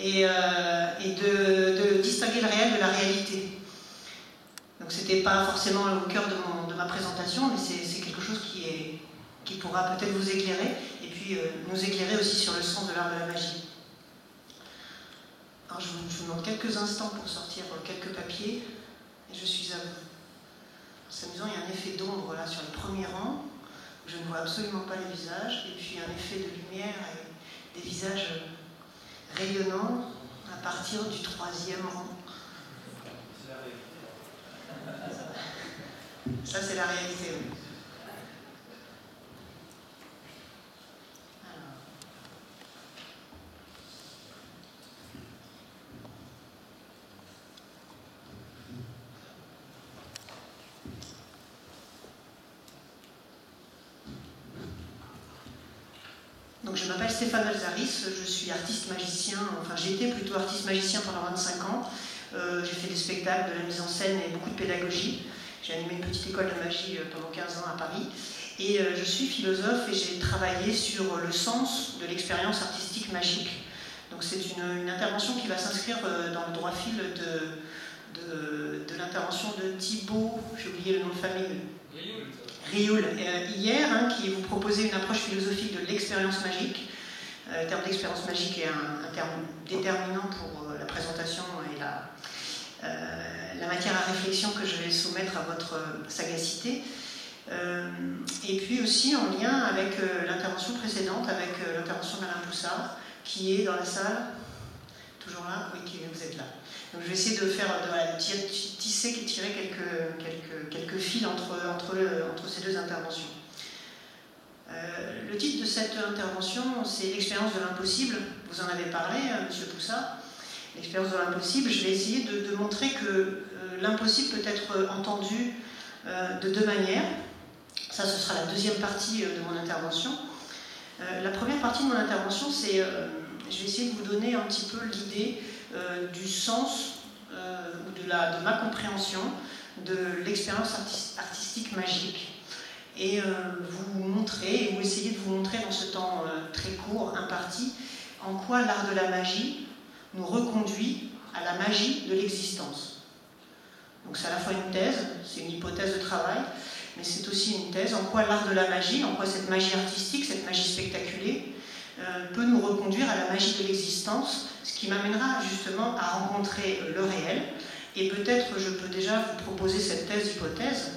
et de distinguer le réel de la réalité. Donc c'était pas forcément au cœur de ma présentation, mais c'est quelque chose qui pourra peut-être vous éclairer, et puis nous éclairer aussi sur le sens de l'art de la magie. Alors je vous demande quelques instants pour sortir quelques papiers, et je suis à vous. C'est amusant, il y a un effet d'ombre là sur le premier rang, où je ne vois absolument pas les visages, et puis un effet de lumière et des visages rayonnants à partir du troisième rang. Ça, c'est la réalité, oui. Donc, je m'appelle Stéphane Alzaris, je suis artiste magicien, enfin j'étais plutôt artiste magicien pendant 25 ans. J'ai fait des spectacles, de la mise en scène et beaucoup de pédagogie. J'ai animé une petite école de magie pendant 15 ans à Paris. Et je suis philosophe et j'ai travaillé sur le sens de l'expérience artistique magique. Donc c'est une intervention qui va s'inscrire dans le droit fil de l'intervention de Thibaut, j'ai oublié le nom de famille, Rioul, hier, qui vous proposait une approche philosophique de l'expérience magique. Le terme d'expérience magique est un terme déterminant pour la présentation et la matière à réflexion que je vais soumettre à votre sagacité. Et puis aussi en lien avec l'intervention précédente, avec l'intervention d'Alain Poussard, qui est dans la salle. Toujours là? Oui, vous êtes là. Donc je vais essayer de tisser et tirer quelques fils entre ces deux interventions. Le titre de cette intervention, c'est l'expérience de l'impossible. Vous en avez parlé, Monsieur Poussard. L'expérience de l'impossible, je vais essayer de montrer que l'impossible peut être entendu de deux manières. Ça, ce sera la deuxième partie de mon intervention. La première partie de mon intervention, c'est, je vais essayer de vous donner un petit peu l'idée du sens ou de ma compréhension de l'expérience artistique magique. Et vous montrer, ou essayer de vous montrer dans ce temps très court, imparti, en quoi l'art de la magie nous reconduit à la magie de l'existence. Donc c'est à la fois une thèse, c'est une hypothèse de travail, mais c'est aussi une thèse en quoi l'art de la magie, en quoi cette magie artistique, cette magie spectaculaire, peut nous reconduire à la magie de l'existence, ce qui m'amènera justement à rencontrer le réel. Et peut-être je peux déjà vous proposer cette thèse-hypothèse,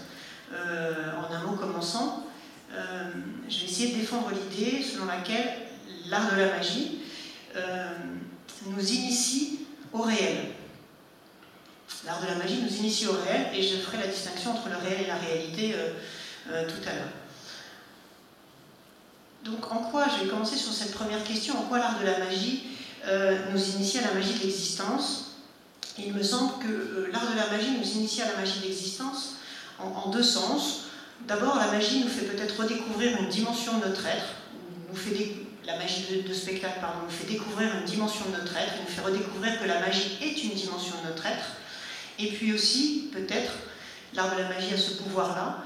en un mot commençant. Je vais essayer de défendre l'idée selon laquelle l'art de la magie nous initie au réel. L'art de la magie nous initie au réel, et je ferai la distinction entre le réel et la réalité tout à l'heure. Donc en quoi, je vais commencer sur cette première question, en quoi l'art de la magie nous initie à la magie de l'existence. Il me semble que l'art de la magie nous initie à la magie de l'existence en deux sens. D'abord, la magie nous fait peut-être redécouvrir une dimension de notre être, la magie de spectacle, nous fait découvrir une dimension de notre être, nous fait redécouvrir que la magie est une dimension de notre être. Et puis aussi, peut-être, l'art de la magie a ce pouvoir-là,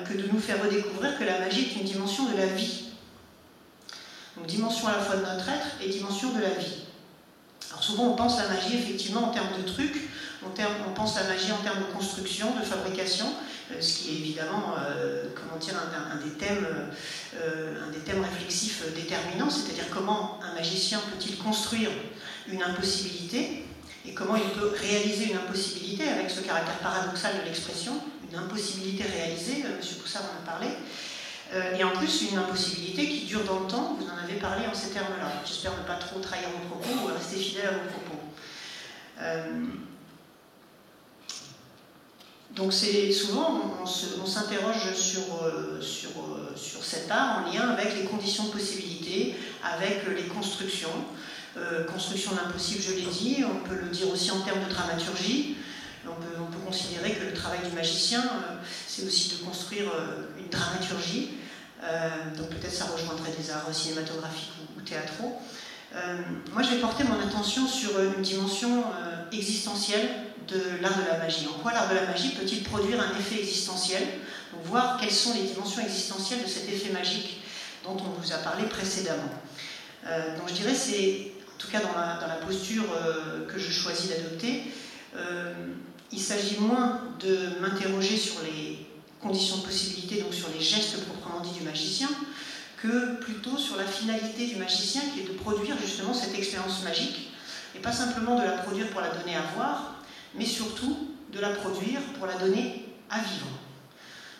que de nous faire redécouvrir que la magie est une dimension de la vie. Donc dimension à la fois de notre être et dimension de la vie. Alors souvent on pense la magie effectivement en termes de trucs, on pense la magie en termes de construction, de fabrication, ce qui est évidemment un des thèmes réflexifs déterminants, c'est-à-dire comment un magicien peut-il construire une impossibilité et comment il peut réaliser une impossibilité avec ce caractère paradoxal de l'expression, une impossibilité réalisée, M. Poussard en a parlé, et en plus une impossibilité qui dure dans le temps, vous en avez parlé en ces termes-là. J'espère ne pas trop trahir vos propos ou rester fidèle à vos propos. Donc c'est souvent, on s'interroge sur cet art en lien avec les conditions de possibilité, avec les constructions. Construction de l'impossible, je l'ai dit, on peut le dire aussi en termes de dramaturgie. On peut considérer que le travail du magicien, c'est aussi de construire une dramaturgie. Donc peut-être ça rejoindrait des arts cinématographiques ou théâtraux. Moi, je vais porter mon attention sur une dimension existentielle de l'art de la magie. En quoi l'art de la magie peut-il produire un effet existentiel? Donc, voir quelles sont les dimensions existentielles de cet effet magique dont on vous a parlé précédemment. Donc je dirais c'est, en tout cas dans la posture que je choisis d'adopter, il s'agit moins de m'interroger sur les conditions de possibilité, donc sur les gestes proprement dits du magicien, que plutôt sur la finalité du magicien, qui est de produire justement cette expérience magique, et pas simplement de la produire pour la donner à voir, mais surtout de la produire pour la donner à vivre.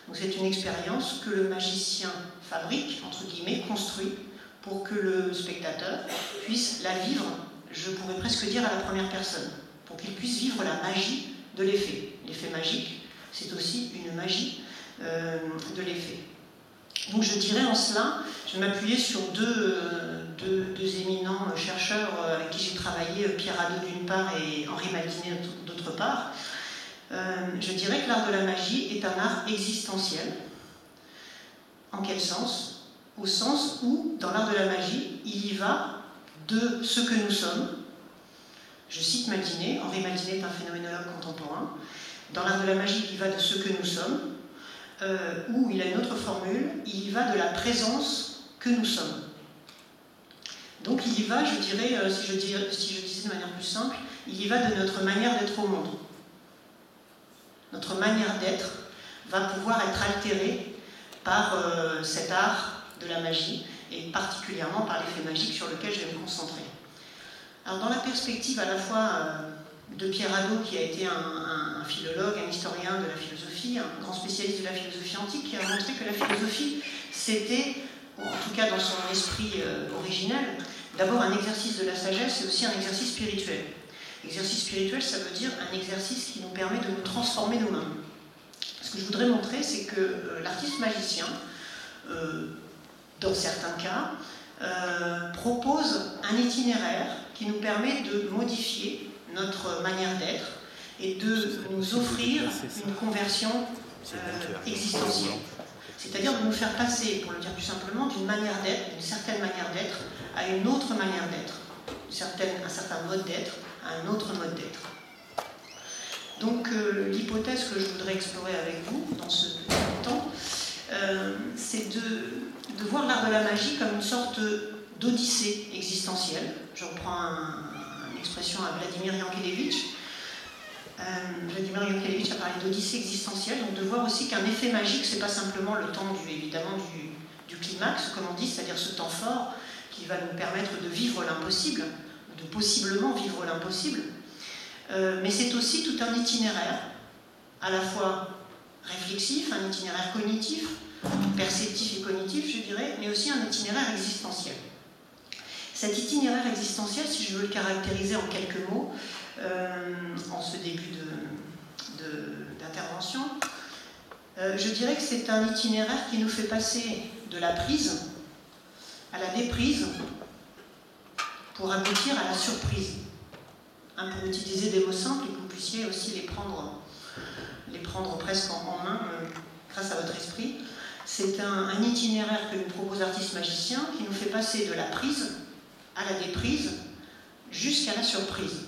Donc c'est une expérience que le magicien fabrique, entre guillemets, construit, pour que le spectateur puisse la vivre, je pourrais presque dire à la première personne, pour qu'il puisse vivre la magie de l'effet. L'effet magique, c'est aussi une magie de l'effet. Donc je dirais en cela, je vais m'appuyer sur deux éminents chercheurs avec qui j'ai travaillé, Pierre Hadot d'une part et Henri Maldinet d'autre part. Je dirais que l'art de la magie est un art existentiel. En quel sens ? Au sens où, dans l'art de la magie, il y va de ce que nous sommes. Je cite Maldinet, Henri Maldinet est un phénoménologue contemporain. Dans l'art de la magie, il y va de ce que nous sommes, où il a une autre formule, il y va de la présence que nous sommes. Donc il y va, je dirais, si je disais de manière plus simple, il y va de notre manière d'être au monde. Notre manière d'être va pouvoir être altérée par cet art de la magie, et particulièrement par l'effet magique sur lequel je vais me concentrer. Alors dans la perspective à la fois de Pierre Hadot, qui a été un philologue, un historien de la philosophie, un grand spécialiste de la philosophie antique, qui a montré que la philosophie, c'était, en tout cas dans son esprit originel, d'abord un exercice de la sagesse et aussi un exercice spirituel. L'exercice spirituel, ça veut dire un exercice qui nous permet de nous transformer nous-mêmes. Ce que je voudrais montrer, c'est que l'artiste magicien, dans certains cas, propose un itinéraire qui nous permet de modifier notre manière d'être et de nous offrir une conversion existentielle. C'est-à-dire de nous faire passer, pour le dire plus simplement, d'une manière d'être, d'une certaine manière d'être, à une autre manière d'être, un certain mode d'être, à un autre mode d'être. Donc l'hypothèse que je voudrais explorer avec vous dans ce petit temps, c'est de voir l'art de la magie comme une sorte d'odyssée existentielle. Je reprends une expression à Vladimir Yankelevitch. Vladimir Yankelevitch a parlé d'odyssée existentielle, donc de voir aussi qu'un effet magique, c'est pas simplement le temps du climax, comme on dit, c'est-à-dire ce temps fort qui va nous permettre de vivre l'impossible, de possiblement vivre l'impossible, mais c'est aussi tout un itinéraire, à la fois réflexif, un itinéraire cognitif, perceptif et cognitif, je dirais, mais aussi un itinéraire existentiel. Cet itinéraire existentiel, si je veux le caractériser en quelques mots, en ce début d'intervention, je dirais que c'est un itinéraire qui nous fait passer de la prise à la déprise pour aboutir à la surprise. Pour utiliser des mots simples et que vous puissiez aussi les prendre presque en main grâce à votre esprit. C'est un itinéraire que nous propose l'artiste magicien qui nous fait passer de la prise à la déprise jusqu'à la surprise.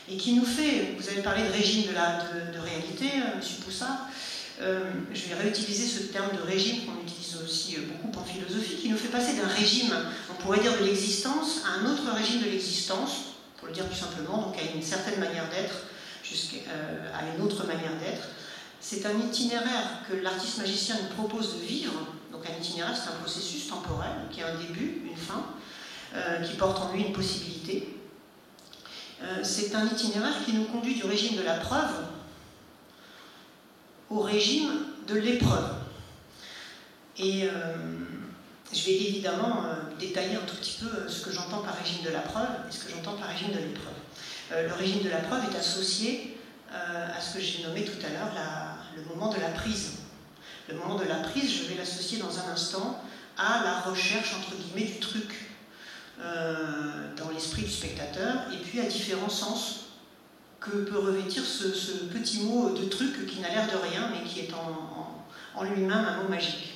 Et qui nous fait, vous avez parlé de régime de réalité, M. Poussard, je vais réutiliser ce terme de régime qu'on utilise aussi beaucoup en philosophie, qui nous fait passer d'un régime, on pourrait dire de l'existence, à un autre régime de l'existence, pour le dire plus simplement, donc à une certaine manière d'être, jusqu'à une autre manière d'être. C'est un itinéraire que l'artiste magicien nous propose de vivre. Donc un itinéraire, c'est un processus temporel qui a un début, une fin, qui porte en lui une possibilité. C'est un itinéraire qui nous conduit du régime de la preuve au régime de l'épreuve. Et je vais évidemment détailler un tout petit peu ce que j'entends par régime de la preuve et ce que j'entends par régime de l'épreuve. Le régime de la preuve est associé à ce que j'ai nommé tout à l'heure le moment de la prise. Le moment de la prise, je vais l'associer dans un instant à la recherche, entre guillemets, du truc dans l'esprit du spectateur, et puis à différents sens que peut revêtir ce petit mot de truc qui n'a l'air de rien, mais qui est en lui-même un mot magique.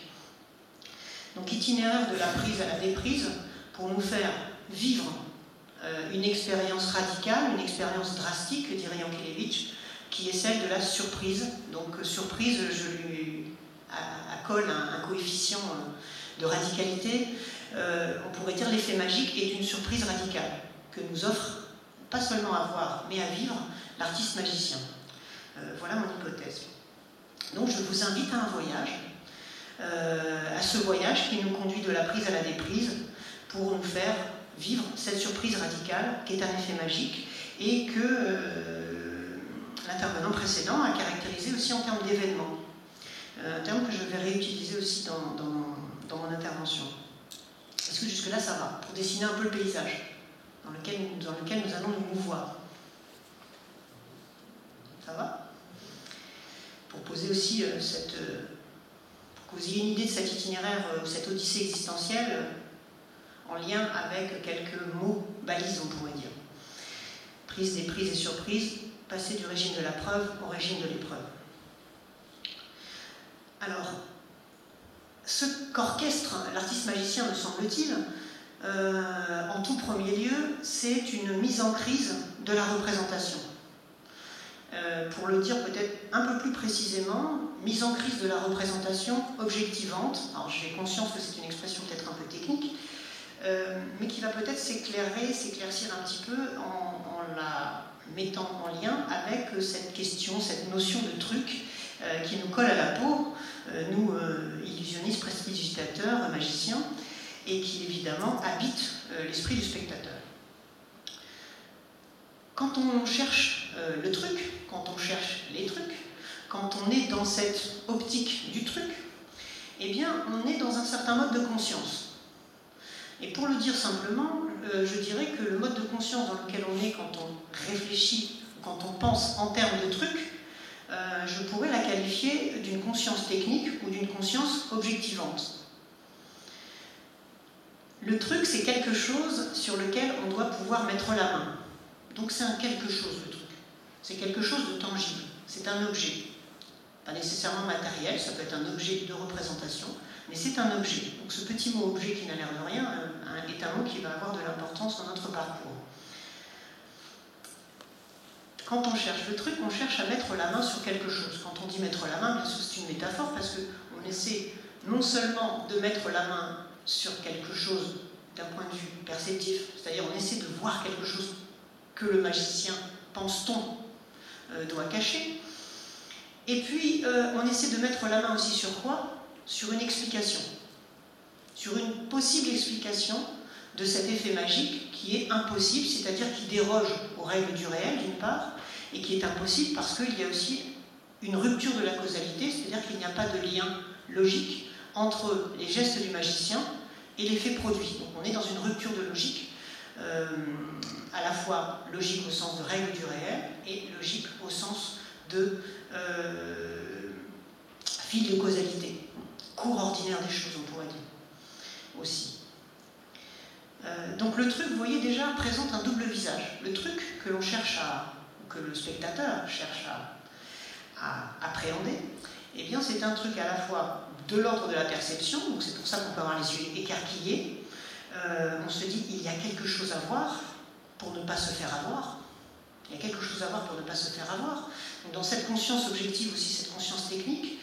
Donc itinéraire de la prise à la déprise, pour nous faire vivre une expérience radicale, une expérience drastique, dirait Yankelevitch, qui est celle de la surprise. Donc surprise, je lui accole un coefficient de radicalité. On pourrait dire l'effet magique est une surprise radicale. que nous offre, pas seulement à voir, mais à vivre, l'artiste magicien. Voilà mon hypothèse. Donc je vous invite à un voyage, à ce voyage qui nous conduit de la prise à la déprise, pour nous faire vivre cette surprise radicale qui est un effet magique et que l'intervenant précédent a caractérisé aussi en termes d'événements. Un terme que je vais réutiliser aussi dans mon intervention. Est-ce que jusque-là ça va? Pour dessiner un peu le paysage dans lequel nous allons nous mouvoir. Ça va? Pour poser aussi pour que vous ayez une idée de cet itinéraire, cette odyssée existentielle, en lien avec quelques mots balises, on pourrait dire. Prise, déprise et surprise, passer du régime de la preuve au régime de l'épreuve. Alors, ce qu'orchestre l'artiste magicien, me semble-t-il, en tout premier lieu, c'est une mise en crise de la représentation. Pour le dire peut-être un peu plus précisément, mise en crise de la représentation objectivante. Alors j'ai conscience que c'est une expression peut-être un peu technique, mais qui va peut-être s'éclaircir un petit peu en la mettant en lien avec cette question, cette notion de truc qui nous colle à la peau, nous illusionnistes, prestidigitateurs, magiciens, et qui évidemment habite l'esprit du spectateur. Quand on cherche le truc, quand on cherche les trucs, quand on est dans cette optique du truc, eh bien on est dans un certain mode de conscience. Et pour le dire simplement, je dirais que le mode de conscience dans lequel on est quand on réfléchit, quand on pense en termes de trucs, je pourrais la qualifier d'une conscience technique ou d'une conscience objectivante. Le truc, c'est quelque chose sur lequel on doit pouvoir mettre la main. Donc c'est un quelque chose, le truc. C'est quelque chose de tangible. C'est un objet. Pas nécessairement matériel, ça peut être un objet de représentation, mais c'est un objet. Donc ce petit mot objet qui n'a l'air de rien est un mot qui va avoir de l'importance dans notre parcours. Quand on cherche le truc, on cherche à mettre la main sur quelque chose. Quand on dit mettre la main, bien sûr c'est une métaphore parce qu'on essaie non seulement de mettre la main sur quelque chose d'un point de vue perceptif, c'est-à-dire on essaie de voir quelque chose que le magicien, pense-t-on, doit cacher. Et puis on essaie de mettre la main aussi sur quoi? Sur une explication. Sur une possible explication de cet effet magique qui est impossible, c'est-à-dire qui déroge aux règles du réel d'une part, et qui est impossible parce qu'il y a aussi une rupture de la causalité, c'est-à-dire qu'il n'y a pas de lien logique entre les gestes du magicien et l'effet produit. Donc on est dans une rupture de logique, à la fois logique au sens de règle du réel et logique au sens de fil de causalité, cours ordinaire des choses, on pourrait dire aussi. Donc le truc, vous voyez, déjà présente un double visage. Le truc que l'on cherche que le spectateur cherche à appréhender, eh bien c'est un truc à la fois de l'ordre de la perception, donc c'est pour ça qu'on peut avoir les yeux écarquillés. On se dit, il y a quelque chose à voir pour ne pas se faire avoir. Il y a quelque chose à voir pour ne pas se faire avoir. Donc dans cette conscience objective aussi, cette conscience technique,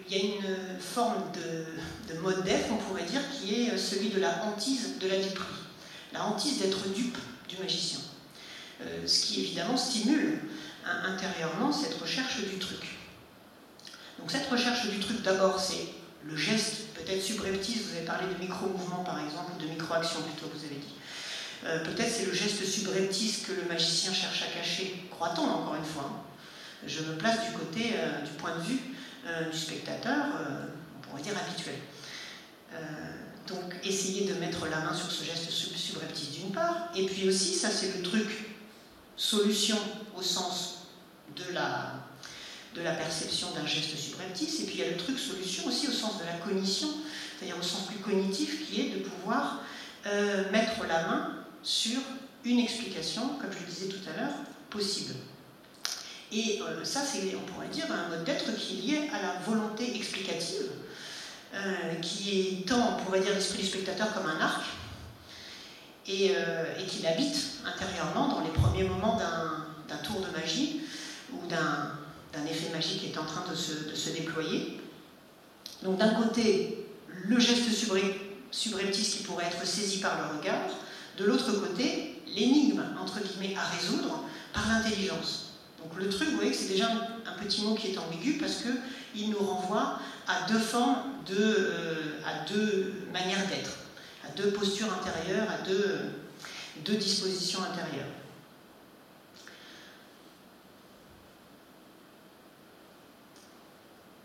il y a une forme de mode d'être, on pourrait dire, qui est celui de la hantise de la duperie. La hantise d'être dupe du magicien. Ce qui évidemment stimule intérieurement cette recherche du truc. Donc cette recherche du truc, d'abord, c'est le geste, peut-être subreptice, vous avez parlé de micro-mouvement par exemple, ou de micro-action plutôt, vous avez dit. Peut-être c'est le geste subreptice que le magicien cherche à cacher, croit-on encore une fois. Je me place du côté, du point de vue du spectateur, on pourrait dire habituel. Donc essayer de mettre la main sur ce geste subreptice d'une part, et puis aussi, ça c'est le truc solution au sens de la perception d'un geste subreptice, et puis il y a le truc solution aussi au sens de la cognition, c'est-à-dire au sens plus cognitif qui est de pouvoir mettre la main sur une explication, comme je le disais tout à l'heure, possible. Et ça, c'est, on pourrait dire, un mode d'être qui est lié à la volonté explicative, qui est tant, on pourrait dire, l'esprit du spectateur comme un arc, et qui l'habite intérieurement dans les premiers moments d'un tour de magie ou d'un effet magique qui est en train de se déployer. Donc d'un côté, le geste subreptice qui pourrait être saisi par le regard, de l'autre côté, l'énigme, entre guillemets, à résoudre par l'intelligence. Donc le truc, vous voyez que c'est déjà un petit mot qui est ambigu parce qu'il nous renvoie à deux formes, à deux manières d'être, à deux postures intérieures, à deux dispositions intérieures.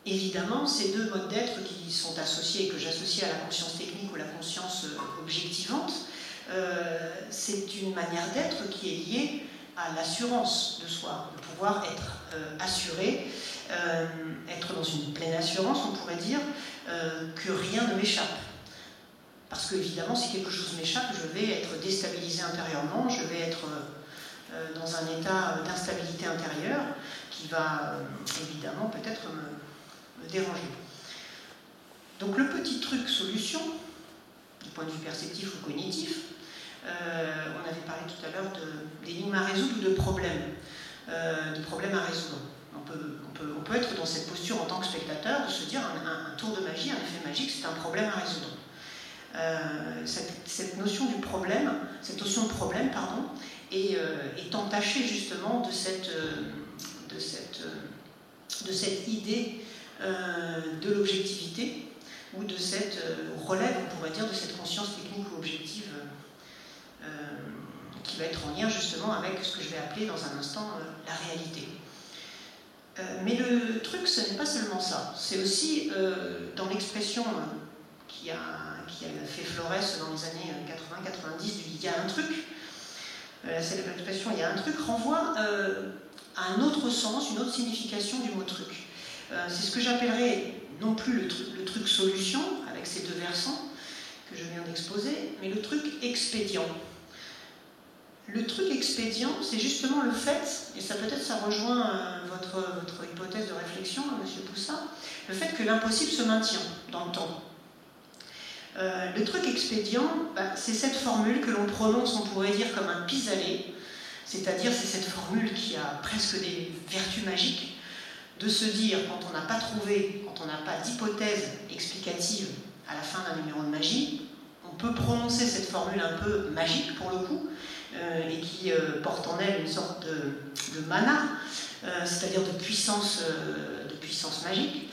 Évidemment, ces deux modes d'être qui sont associés et que j'associe à la conscience technique ou la conscience objectivante, c'est une manière d'être qui est liée à l'assurance de soi, de pouvoir être assuré, être dans une pleine assurance, on pourrait dire, que rien ne m'échappe. Parce qu'évidemment, si quelque chose m'échappe, je vais être déstabilisé intérieurement, je vais être dans un état d'instabilité intérieure qui va évidemment peut-être me déranger. Donc le petit truc solution, du point de vue perceptif ou cognitif, on avait parlé tout à l'heure d'énigmes à résoudre ou de problèmes à résoudre. On peut être dans cette posture en tant que spectateur, de se dire un tour de magie, un effet magique, c'est un problème à résoudre. Cette notion du problème, cette notion de problème, pardon, est entachée justement de cette idée de l'objectivité ou de cette relève, on pourrait dire, de cette conscience technique ou objective qui va être en lien justement avec ce que je vais appeler dans un instant la réalité. Mais le truc, ce n'est pas seulement ça. C'est aussi dans l'expression qui a fait florès dans les années 80-90 il y a un truc, c'est l'expression il y a un truc renvoie à un autre sens, une autre signification du mot truc. C'est ce que j'appellerais non plus le truc solution, avec ses deux versants que je viens d'exposer, mais le truc expédient. Le truc expédient, c'est justement le fait, et ça peut-être ça rejoint votre hypothèse de réflexion, M. Poussa, le fait que l'impossible se maintient dans le temps. Le truc expédient, c'est cette formule que l'on prononce, on pourrait dire, comme un pis-aller, c'est-à-dire c'est cette formule qui a presque des vertus magiques, de se dire, quand on n'a pas trouvé, quand on n'a pas d'hypothèse explicative à la fin d'un numéro de magie, on peut prononcer cette formule un peu magique pour le coup, et qui porte en elle une sorte de mana, c'est-à-dire de puissance magique,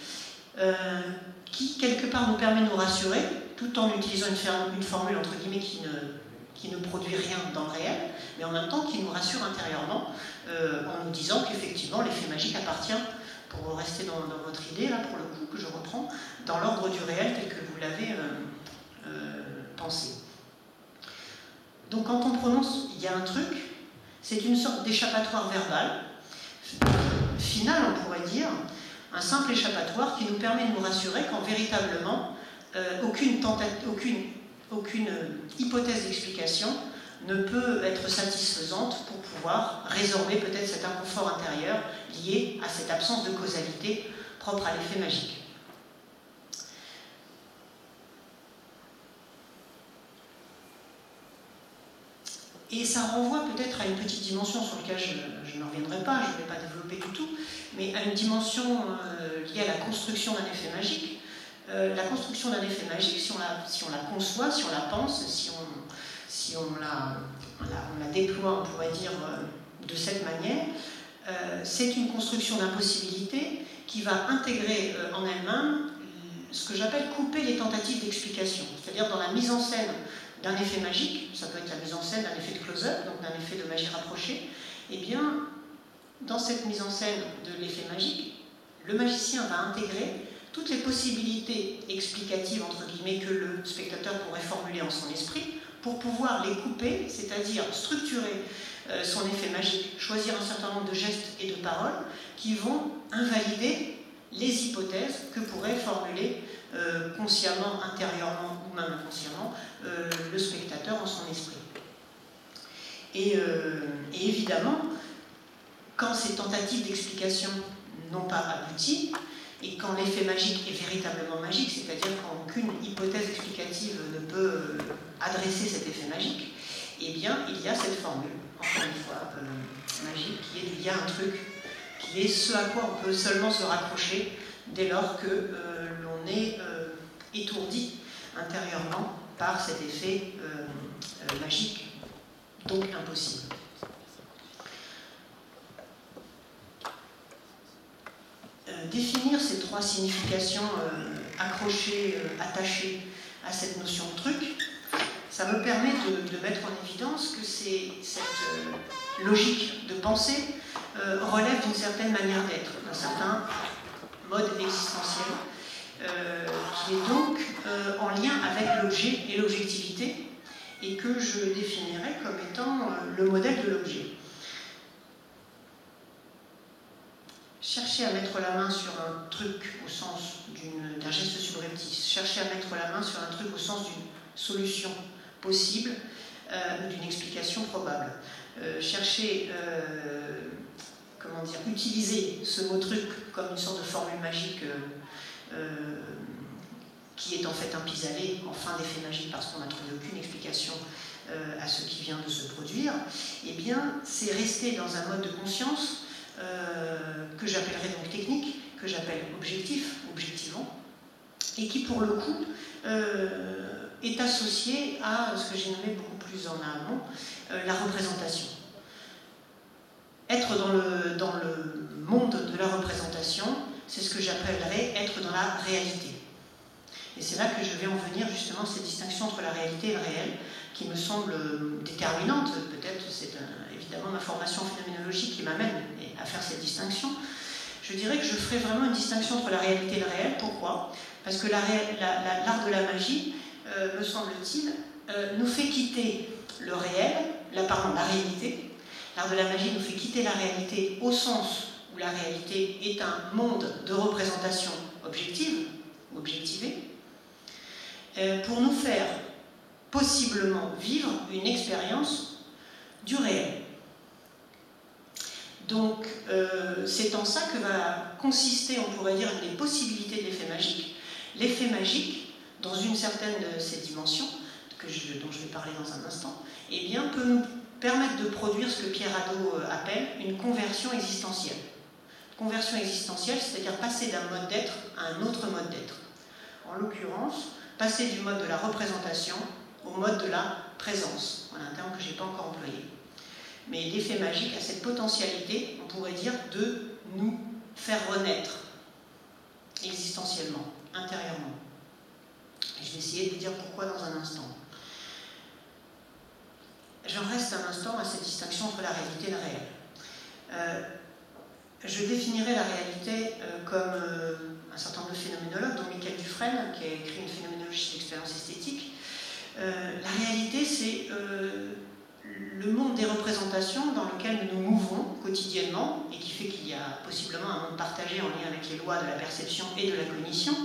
qui quelque part nous permet de nous rassurer, tout en utilisant une formule entre guillemets qui ne produit rien dans le réel, mais en même temps qui nous rassure intérieurement, en nous disant qu'effectivement l'effet magique appartient, pour rester dans votre idée, là pour le coup, que je reprends, dans l'ordre du réel tel que vous l'avez pensé. Donc quand on prononce « il y a un truc », c'est une sorte d'échappatoire verbal, final on pourrait dire, un simple échappatoire qui nous permet de nous rassurer qu'en véritablement, aucune hypothèse d'explication ne peut être satisfaisante pour pouvoir résorber peut-être cet inconfort intérieur lié à cette absence de causalité propre à l'effet magique. Et ça renvoie peut-être à une petite dimension sur laquelle je ne reviendrai pas, je ne vais pas développer du tout, mais à une dimension liée à la construction d'un effet magique. La construction d'un effet magique, si on la conçoit, si on la pense, si on la déploie, on pourrait dire, de cette manière, c'est une construction d'impossibilité qui va intégrer en elle-même ce que j'appelle couper les tentatives d'explication. C'est-à-dire dans la mise en scène d'un effet magique, ça peut être la mise en scène d'un effet de close-up, donc d'un effet de magie rapprochée, et bien, dans cette mise en scène de l'effet magique, le magicien va intégrer toutes les possibilités explicatives, entre guillemets, que le spectateur pourrait formuler en son esprit, pour pouvoir les couper, c'est-à-dire structurer son effet magique, choisir un certain nombre de gestes et de paroles qui vont invalider les hypothèses que pourrait formuler consciemment, intérieurement ou même inconsciemment le spectateur en son esprit. Et évidemment, quand ces tentatives d'explication n'ont pas abouti, et quand l'effet magique est véritablement magique, c'est-à-dire quand aucune hypothèse explicative ne peut adresser cet effet magique, eh bien, il y a cette formule, encore une fois, magique, qui est il y a un truc, qui est ce à quoi on peut seulement se raccrocher dès lors que l'on est étourdi intérieurement par cet effet magique donc impossible. Définir ces trois significations accrochées, attachées à cette notion de truc, ça me permet de mettre en évidence que cette logique de pensée relève d'une certaine manière d'être, d'un certain mode existentiel, qui est donc en lien avec l'objet et l'objectivité, et que je définirais comme étant le modèle de l'objet. Chercher à mettre la main sur un truc au sens d'un geste subreptice, chercher à mettre la main sur un truc au sens d'une solution possible ou d'une explication probable. Chercher, utiliser ce mot truc comme une sorte de formule magique qui est en fait un pis-aller en fin d'effet magique parce qu'on n'a trouvé aucune explication à ce qui vient de se produire, eh bien, c'est rester dans un mode de conscience que j'appellerais donc technique, que j'appelle objectif, objectivant, et qui pour le coup est associé à ce que j'ai nommé beaucoup plus en amont, la représentation. Être dans le monde de la représentation, c'est ce que j'appellerais être dans la réalité. Et c'est là que je vais en venir justement cette distinction entre la réalité et le réel, qui me semble déterminante. Peut-être c'est évidemment ma formation phénoménologique qui m'amène à faire cette distinction. Je dirais que je ferai vraiment une distinction entre la réalité et le réel. Pourquoi ? Parce que l'art de la magie, me semble-t-il, nous fait quitter le réel, la réalité. L'art de la magie nous fait quitter la réalité au sens où la réalité est un monde de représentation objective, objectivée, pour nous faire possiblement vivre une expérience du réel. Donc, c'est en ça que va consister, on pourrait dire, une des possibilités de l'effet magique. L'effet magique, dans une certaine de ces dimensions, dont je vais parler dans un instant, eh bien, peut nous permettre de produire ce que Pierre Hadot appelle une conversion existentielle. Conversion existentielle, c'est-à-dire passer d'un mode d'être à un autre mode d'être. En l'occurrence, passer du mode de la représentation au mode de la présence, voilà un terme que je n'ai pas encore employé. Mais l'effet magique a cette potentialité, on pourrait dire, de nous faire renaître existentiellement, intérieurement. Et je vais essayer de vous dire pourquoi dans un instant. J'en reste un instant à cette distinction entre la réalité et le réel. Je définirai la réalité comme un certain nombre de phénoménologues, dont Michael Dufresne, qui a écrit une phénoménologie de l'expérience esthétique. La réalité, c'est le monde des représentations dans lequel nous nous mouvons quotidiennement et qui fait qu'il y a possiblement un monde partagé en lien avec les lois de la perception et de la cognition.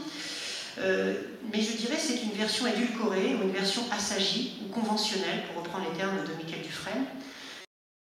Mais je dirais que c'est une version édulcorée ou une version assagie ou conventionnelle, pour reprendre les termes de Michael Dufresne,